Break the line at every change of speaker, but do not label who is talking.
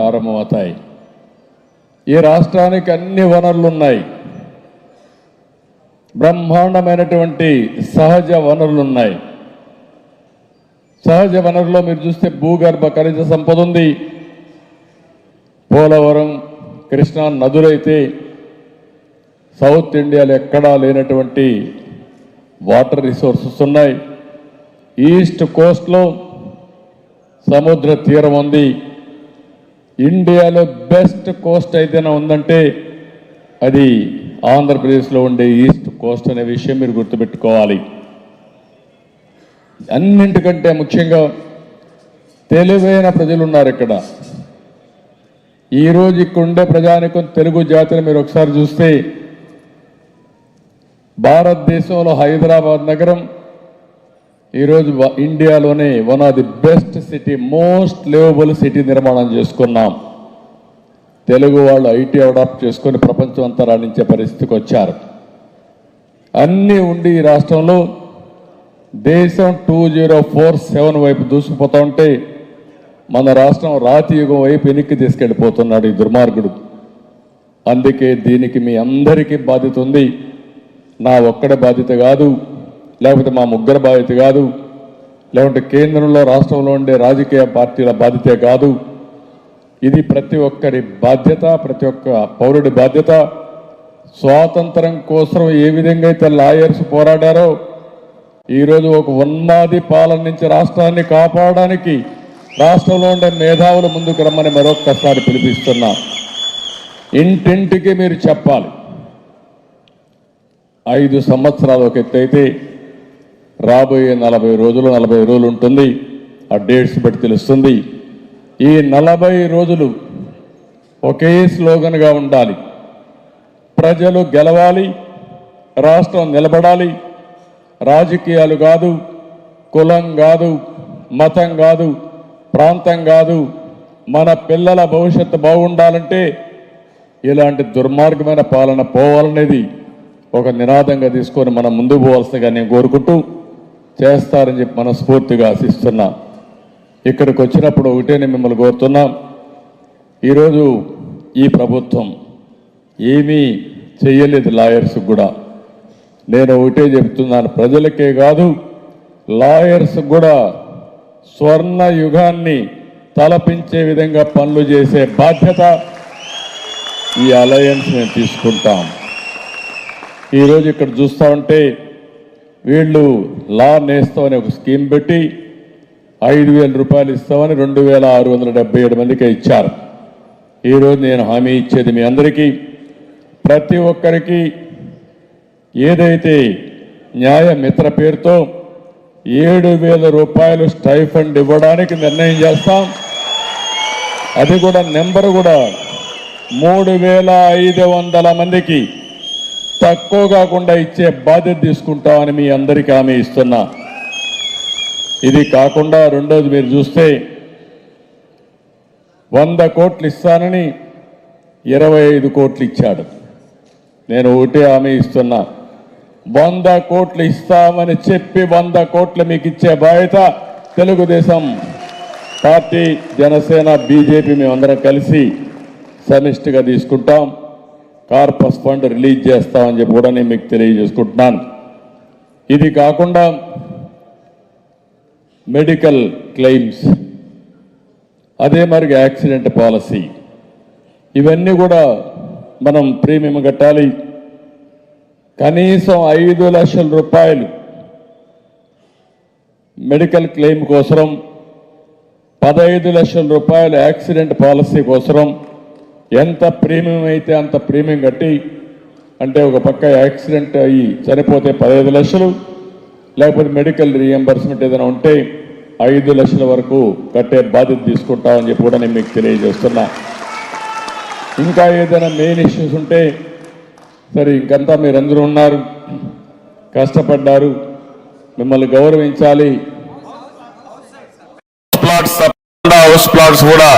ప్రారంభమవుతాయి. ఈ రాష్ట్రానికి అన్ని వనరులు ఉన్నాయి, బ్రహ్మాండమైనటువంటి సహజ వనరులు ఉన్నాయి. సహజ వనరుల్లో మీరు చూస్తే భూగర్భ ఖనిజ సంపద ఉంది. పోలవరం, కృష్ణా నదులైతే సౌత్ ఇండియాలో ఎక్కడా లేనటువంటి వాటర్ రిసోర్సెస్ ఉన్నాయి. ఈస్ట్ కోస్ట్లో సముద్ర తీరం ఉంది. ఇండియాలో బెస్ట్ కోస్ట్ ఏదైనా ఉందంటే అది ఆంధ్రప్రదేశ్లో ఉండే ఈస్ట్ కోస్ట్ అనే విషయం మీరు గుర్తుపెట్టుకోవాలి. అన్నింటికంటే ముఖ్యంగా తెలివైన ప్రజలు ఉన్నారు ఇక్కడ. ఈరోజు ఇక్కడ ఉండే ప్రజానికం తెలుగు జాతిని మీరు ఒకసారి చూస్తే భారతదేశంలో హైదరాబాద్ నగరం ఈరోజు ఇండియాలోనే one of the best city, most liveable city నిర్మాణం చేసుకున్నాం. తెలుగు వాళ్ళు ఐటీ అడాప్ట్ చేసుకొని ప్రపంచం అంతా రాణించే పరిస్థితికి వచ్చారు. అన్నీ ఉండి ఈ రాష్ట్రంలో దేశం 2047 వైపు దూసుకుపోతూ ఉంటే మన రాష్ట్రం రాతి యుగం వైపు వెనక్కి తీసుకెళ్ళిపోతున్నాడు ఈ దుర్మార్గుడు. అందుకే దీనికి మీ అందరికీ బాధ్యత ఉంది. నా ఒక్కడే బాధ్యత కాదు, లేకపోతే మా ముగ్గురు బాధ్యత కాదు, లేకుంటే కేంద్రంలో రాష్ట్రంలో ఉండే రాజకీయ పార్టీల బాధ్యతే కాదు. ఇది ప్రతి ఒక్కరి బాధ్యత, ప్రతి ఒక్క పౌరుడి బాధ్యత. స్వాతంత్రం కోసం ఏ విధంగా అయితే లాయర్స్ పోరాడారో ఈరోజు ఒక ఉన్మాది పాలన నుంచి రాష్ట్రాన్ని కాపాడడానికి రాష్ట్రంలో ఉండే మేధావులు ముందుకు రమ్మని మరొక్కసారి పిలిపిస్తున్నా. ఇంటింటికి మీరు చెప్పాలి. 5 సంవత్సరాలు ఒక ఎత్తు అయితే రాబోయే 40 రోజులు ఉంటుంది. ఆ డేట్స్ బట్టి తెలుస్తుంది. ఈ 40 రోజులు ఒకే స్లోగన్గా ఉండాలి. ప్రజలు గెలవాలి, రాష్ట్రం నిలబడాలి. రాజకీయాలు కాదు, కులం కాదు, మతం కాదు, ప్రాంతం కాదు. మన పిల్లల భవిష్యత్తు బాగుండాలంటే ఇలాంటి దుర్మార్గమైన పాలన పోవాలనేది ఒక నినాదంగా తీసుకొని మనం ముందుకు పోవాల్సిందిగా నేను కోరుకుంటూ చేస్తారని చెప్పి మనస్ఫూర్తిగా ఆశిస్తున్నా. ఇక్కడికి వచ్చినప్పుడు ఒకటే నేను మిమ్మల్ని కోరుతున్నాం. ఈరోజు ఈ ప్రభుత్వం ఏమీ చెయ్యలేదు లాయర్స్ కూడా. నేను ఒకటే చెప్తున్నాను, ప్రజలకే కాదు లాయర్స్ కూడా స్వర్ణ యుగాన్ని తలపించే విధంగా పనులు చేసే బాధ్యత ఈ అలయన్స్ మేము తీసుకుంటాం. ఈరోజు ఇక్కడ చూస్తూ ఉంటే వీళ్ళు లా నేస్తామని ఒక స్కీమ్ పెట్టి 5,000 రూపాయలు ఇస్తామని 2,677 మందికి ఇచ్చారు. ఈరోజు నేను హామీ ఇచ్చేది మీ అందరికీ, ప్రతి ఒక్కరికి ఏదైతే న్యాయ మిత్ర పేరుతో 7,000 రూపాయలు స్టైఫండ్ ఇవ్వడానికి నిర్ణయం చేస్తాం. అది కూడా నెంబర్ కూడా 3,500 మందికి తక్కువ కాకుండా ఇచ్చే బాధ్యత తీసుకుంటామని మీ అందరికీ హామీ ఇస్తున్నా. ఇది కాకుండా రెండోది మీరు చూస్తే 100 కోట్లు ఇస్తానని 25 కోట్లు ఇచ్చాడు. నేను ఒకటే హామీ ఇస్తున్నా, 100 కోట్లు ఇస్తామని చెప్పి 100 కోట్లు మీకు ఇచ్చే బాధ్యత తెలుగుదేశం పార్టీ, జనసేన, బీజేపీ మేమందరం కలిసి సమిష్టిగా తీసుకుంటాం. కార్పస్ ఫండ్ రిలీజ్ చేస్తామని చెప్పి కూడా నేను మీకు తెలియజేసుకుంటున్నాను. ఇది కాకుండా మెడికల్ క్లెయిమ్స్, అదే మరి యాక్సిడెంట్ పాలసీ, ఇవన్నీ కూడా మనం ప్రీమియం కట్టాలి. కనీసం 5 లక్షల రూపాయలు మెడికల్ క్లెయిమ్ కోసం, 15 లక్షల రూపాయలు యాక్సిడెంట్ పాలసీ కోసం ఎంత ప్రీమియం అయితే అంత ప్రీమియం కట్టి, అంటే ఒక పక్క యాక్సిడెంట్ అయ్యి చనిపోతే 15 లక్షలు, లేకపోతే మెడికల్ రీఎంబర్స్మెంట్ ఏదైనా ఉంటే 5 లక్షల వరకు కట్టే బాధ్యత తీసుకుంటామని చెప్పి కూడా నేను మీకు తెలియజేస్తున్నా. ఇంకా ఏదైనా మెయిన్ ఇష్యూస్ ఉంటే సరే, ఇంకంతా మీరందరూ ఉన్నారు, కష్టపడ్డారు, మిమ్మల్ని గౌరవించాలి.
హౌస్ ప్లాట్స్ కూడా